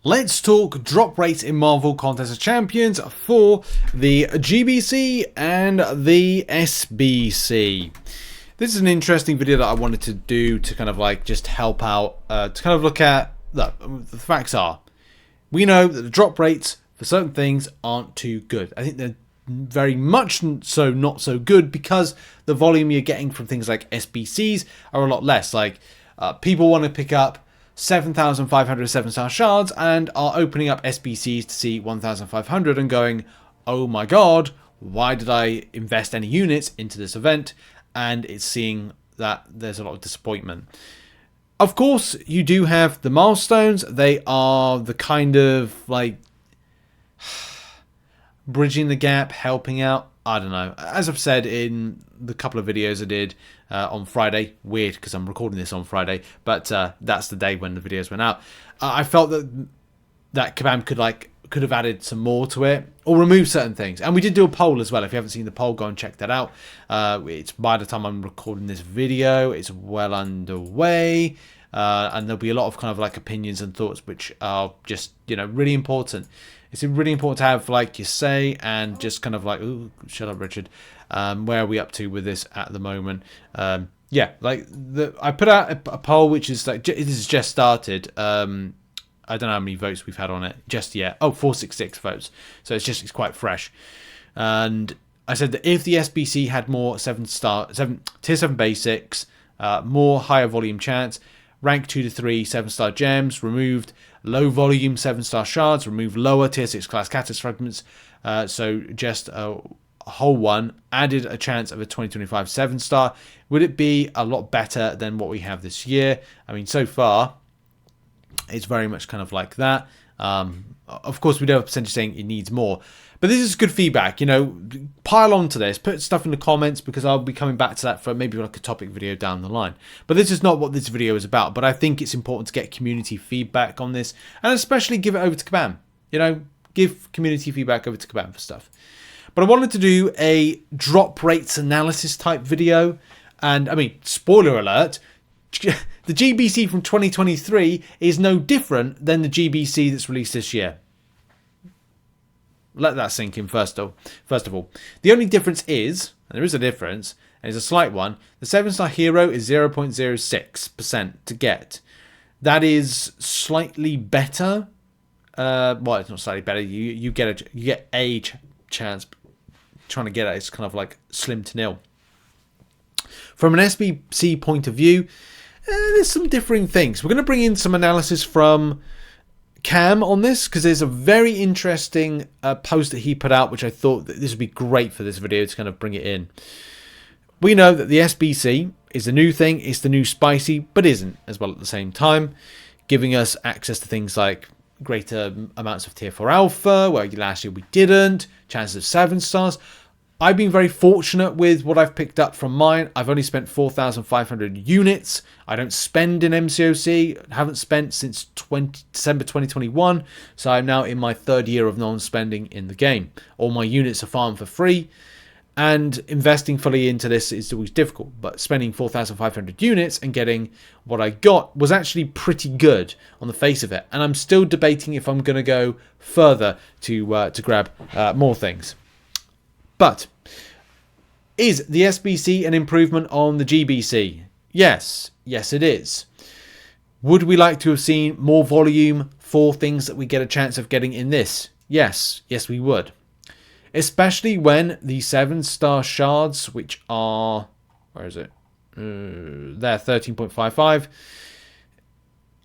Let's talk drop rates in Marvel Contest of Champions for the GBC and the SBC. This is an interesting video that I wanted to do to kind of like just help out, to kind of look at, look, the facts are, we know that the drop rates for certain things aren't too good. I think they're very much so not so good because the volume you're getting from things like SBCs are a lot less. Like people want to pick up 7,500 7-star shards and are opening up SBCs to see 1,500 and going, oh my god, why did I invest any units into this event? And it's seeing that there's a lot of disappointment. Of course, you do have the milestones. They are the kind of like bridging the gap, helping out. I don't know. As I've said in the couple of videos I did on Friday, weird because I'm recording this on Friday, but that's the day when the videos went out. I felt that Kabam could have added some more to it or remove certain things. And we did do a poll as well. If you haven't seen the poll, go and check that out. It's by the time I'm recording this video, it's well underway. And there'll be a lot of kind of like opinions and thoughts which are just, you know, really important. It's really important to have like your say and just kind of like, ooh, shut up, Richard. Where are we up to with this at the moment? Yeah, like I put out a poll which is like, this has just started. I don't know how many votes we've had on it just yet. Oh, 466 votes. So it's quite fresh. And I said that if the SBC had more tier 7 basics, more higher volume chance, rank 2 to 3 7-star gems, removed low volume 7-star shards, removed lower tier 6 class catalyst fragments, so just a whole one, added a chance of a 2025 7-star, would it be a lot better than what we have this year? I mean, so far, it's very much kind of like that. Of course, we do have a percentage saying it needs more. But this is good feedback, you know, pile on to this, put stuff in the comments because I'll be coming back to that for maybe like a topic video down the line. But this is not what this video is about, but I think it's important to get community feedback on this and especially give it over to Kabam. You know, give community feedback over to Kabam for stuff. But I wanted to do a drop rates analysis type video. And I mean, spoiler alert, the GBC from 2023 is no different than the GBC that's released this year. Let that sink in first of all. The only difference is, and there is a difference, and it's a slight one, the 7-star hero is 0.06% to get. That is slightly better. Well, it's not slightly better. You get a chance. Trying to get it, it's kind of like slim to nil. From an SBC point of view, there's some differing things. We're going to bring in some analysis from Cam on this because there's a very interesting post that he put out which I thought that this would be great for this video to kind of bring it in. We know that the SBC is the new thing, it's the new spicy, but isn't as well at the same time, giving us access to things like greater amounts of tier 4 alpha, where last year we didn't, chances of 7-stars. I've been very fortunate with what I've picked up from mine. I've only spent 4,500 units. I don't spend in MCOC. Haven't spent since December 2021. So I'm now in my 3rd year of non-spending in the game. All my units are farmed for free. And investing fully into this is always difficult. But spending 4,500 units and getting what I got was actually pretty good on the face of it. And I'm still debating if I'm going to go further to grab more things. But is the SBC an improvement on the GBC? Yes. Yes, it is. Would we like to have seen more volume for things that we get a chance of getting in this? Yes. Yes, we would. Especially when the 7-star shards, which are... Where is it? They're 13.55.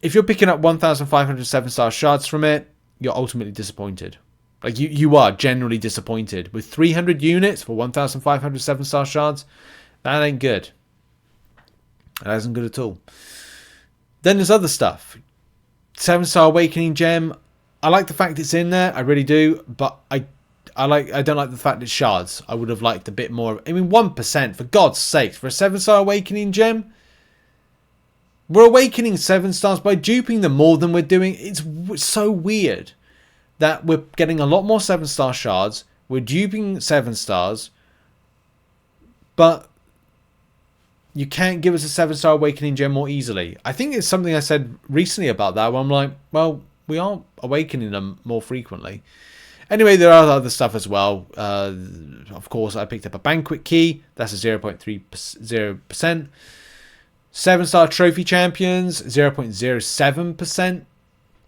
If you're picking up 1,500 7-star shards from it, you're ultimately disappointed. Like, you are generally disappointed. With 300 units for 1,500 7-star shards, that ain't good. That isn't good at all. Then there's other stuff. 7-star Awakening Gem. I like the fact it's in there. I really do. But I don't like the fact it's shards. I would have liked a bit more. I mean, 1%, for God's sake. For a 7-star Awakening Gem, we're awakening 7-stars by duping them more than we're doing. It's so weird that we're getting a lot more 7-star shards, we're duping 7-stars, but you can't give us a 7-star Awakening Gem more easily. I think it's something I said recently about that, where I'm like, well, we are awakening them more frequently. Anyway, there are other stuff as well. Of course, I picked up a Banquet key. That's a 0.30%. 7-star trophy champions, 0.07%.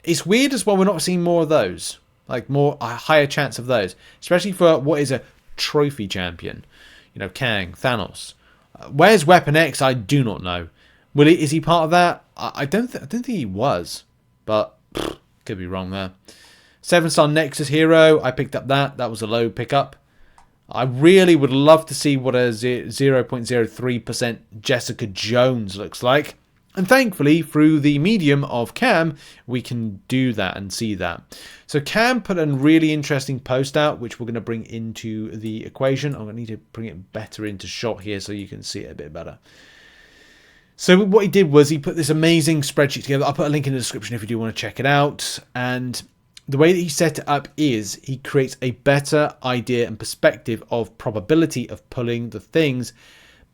It's weird as well. We're not seeing more of those. Like a higher chance of those. Especially for what is a trophy champion. You know, Kang, Thanos. Where's Weapon X? I do not know. Is he part of that? I don't think he was. But, could be wrong there. 7-star Nexus hero. I picked up that. That was a low pickup. I really would love to see what a 0.03% Jessica Jones looks like. And thankfully, through the medium of Cam, we can do that and see that. So Cam put a really interesting post out, which we're going to bring into the equation. I'm going to need to bring it better into shot here so you can see it a bit better. So what he did was he put this amazing spreadsheet together. I'll put a link in the description if you do want to check it out. And the way that he set it up is he creates a better idea and perspective of probability of pulling the things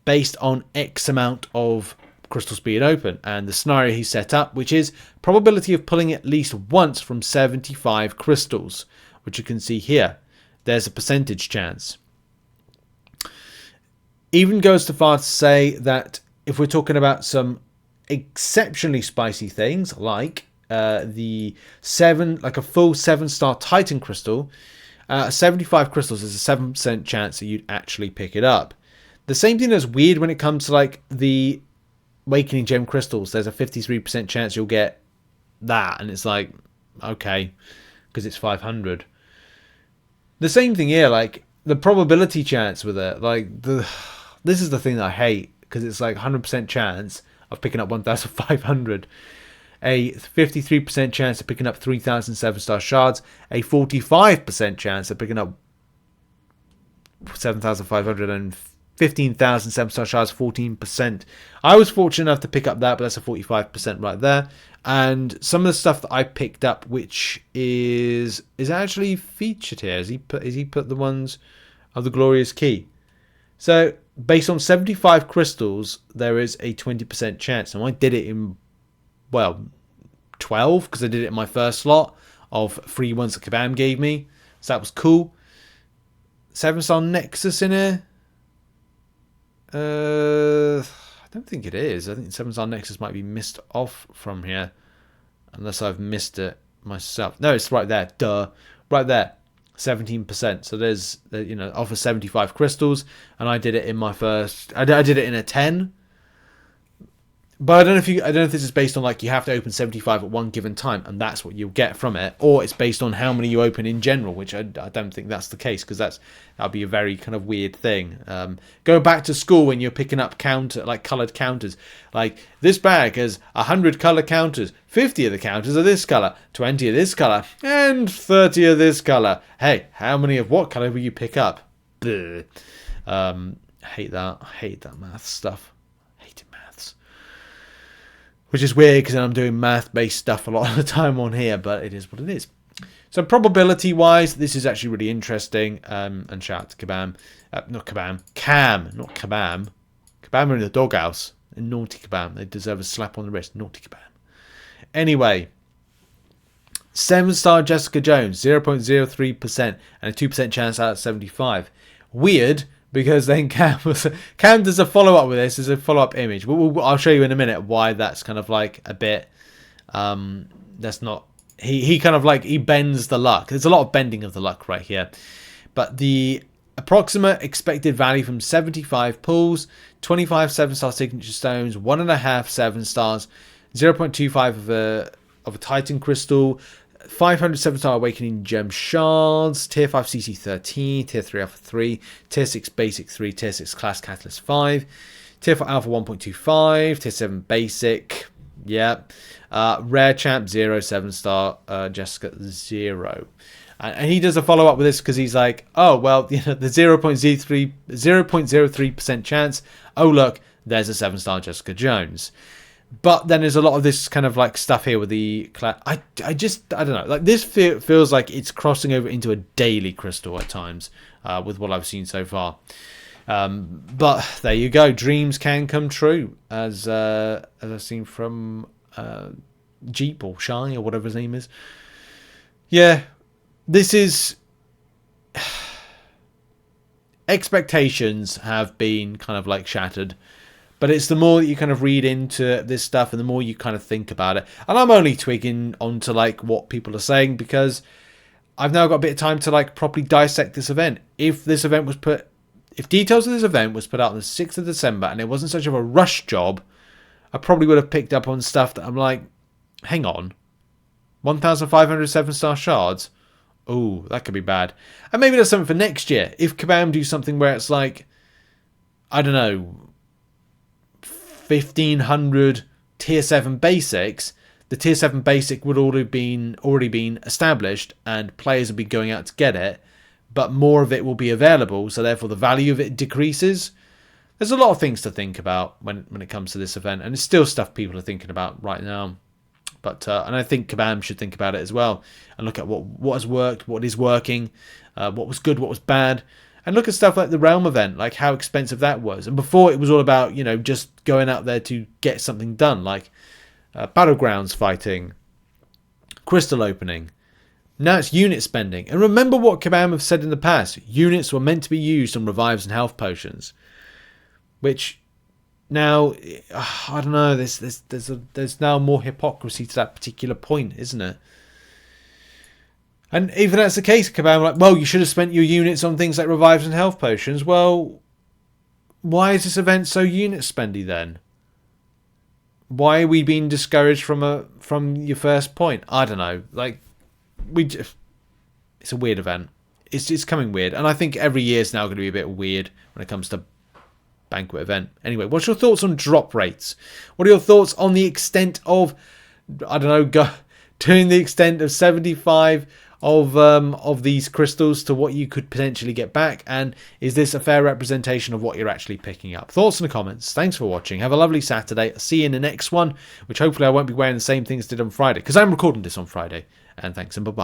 based on X amount of crystals being open. And the scenario he set up, which is probability of pulling at least once from 75 crystals, which you can see here. There's a percentage chance. Even goes so far to say that if we're talking about some exceptionally spicy things like the a full 7-star Titan crystal, 75 crystals is a 7% chance that you'd actually pick it up. The same thing that's weird when it comes to like the Awakening Gem crystals. There's a 53% chance you'll get that, and it's like, okay, because it's 500. The same thing here, like the probability chance with it, like this is the thing that I hate, because it's like 100% chance of picking up 1,500. A 53% chance of picking up 3,000 7-star shards. A 45% chance of picking up 7,500 and 15,000 7-star shards, 14%. I was fortunate enough to pick up that, but that's a 45% right there. And some of the stuff that I picked up, which is actually featured here. Has he put the ones of the Glorious Key? So based on 75 crystals, there is a 20% chance. And I did it in, well, 12, because I did it in my first slot of free ones that Kabam gave me. So that was cool. 7-star Nexus in here. I don't think it is. I think 7-star Nexus might be missed off from here. Unless I've missed it myself. No, it's right there. Duh. Right there. 17%. So there's, you know, off of 75 crystals. And I did it in my first... I did it in a 10. But I don't know if this is based on like you have to open 75 at one given time and that's what you'll get from it, or it's based on how many you open in general, which I don't think that's the case, because that'll be a very kind of weird thing. Go back to school when you're picking up coloured counters, like this bag has 100 colour counters, 50 of the counters are this colour, 20 of this colour, and 30 of this colour. Hey, how many of what colour will you pick up? Hate that math stuff. Which is weird because I'm doing math-based stuff a lot of the time on here, but it is what it is. So probability-wise, this is actually really interesting. And shout out to Kabam. Cam, not Kabam. Kabam are in the doghouse. And naughty Kabam. They deserve a slap on the wrist. Naughty Kabam. Anyway. 7-star Jessica Jones, 0.03%. And a 2% chance out of 75. Weird. Because then Cam does a follow-up with this. There's a follow-up image. I'll show you in a minute why that's kind of like a bit... that's not... He kind of like... He bends the luck. There's a lot of bending of the luck right here. But the approximate expected value from 75 pulls, 25 7-star signature stones, 1.5 7 stars, 0.25 of a Titan crystal, 500 7-star Awakening Gem Shards, Tier 5 CC 13, Tier 3 Alpha 3, Tier 6 Basic 3, Tier 6 Class Catalyst 5, Tier 4 Alpha 1.25, Tier 7 Basic, yeah, Rare Champ 0, 7-star Jessica 0. And he does a follow-up with this because he's like, oh, well, you know, the 0.03% chance, oh, look, there's a 7-star Jessica Jones. But then there's a lot of this kind of like stuff here with the... I don't know. Like this feels like it's crossing over into a daily crystal at times with what I've seen so far. But there you go. Dreams can come true, as I've seen from Jeep or Shy or whatever his name is. Yeah, this is... expectations have been kind of like shattered. But it's the more that you kind of read into this stuff and the more you kind of think about it. And I'm only twigging onto like what people are saying because I've now got a bit of time to like properly dissect this event. If details of this event was put out on the 6th of December and it wasn't such of a rush job, I probably would have picked up on stuff that I'm like, hang on, 1,500 7-star shards? Oh, that could be bad. And maybe there's something for next year. If Kabam do something where it's like, I don't know, 1,500 tier 7 basics, the tier 7 basic would already been established and players would be going out to get it, but more of it will be available, so therefore the value of it decreases. There's a lot of things to think about when it comes to this event, and it's still stuff people are thinking about right now. But and I think Kabam should think about it as well and look at what has worked, what is working, what was good, what was bad. And look at stuff like the Realm event, like how expensive that was. And before it was all about, just going out there to get something done, like Battlegrounds fighting, Crystal opening. Now it's unit spending. And remember what Kabam have said in the past. Units were meant to be used on revives and health potions. Which now, I don't know, there's now more hypocrisy to that particular point, isn't it? And even that's the case, Kabam, like, well, you should have spent your units on things like revives and health potions. Well, why is this event so unit spendy then? Why are we being discouraged from your first point? I don't know. Like, it's a weird event. It's coming weird, and I think every year is now going to be a bit weird when it comes to Banquet event. Anyway, what's your thoughts on drop rates? What are your thoughts on the extent of, I don't know, doing the extent of 75 of these crystals to what you could potentially get back, and is this a fair representation of what you're actually picking up? Thoughts in the comments. Thanks for watching. Have a lovely Saturday. I'll see you in the next one, which hopefully I won't be wearing the same things I did on Friday, because I'm recording this on Friday. And thanks and bye-bye.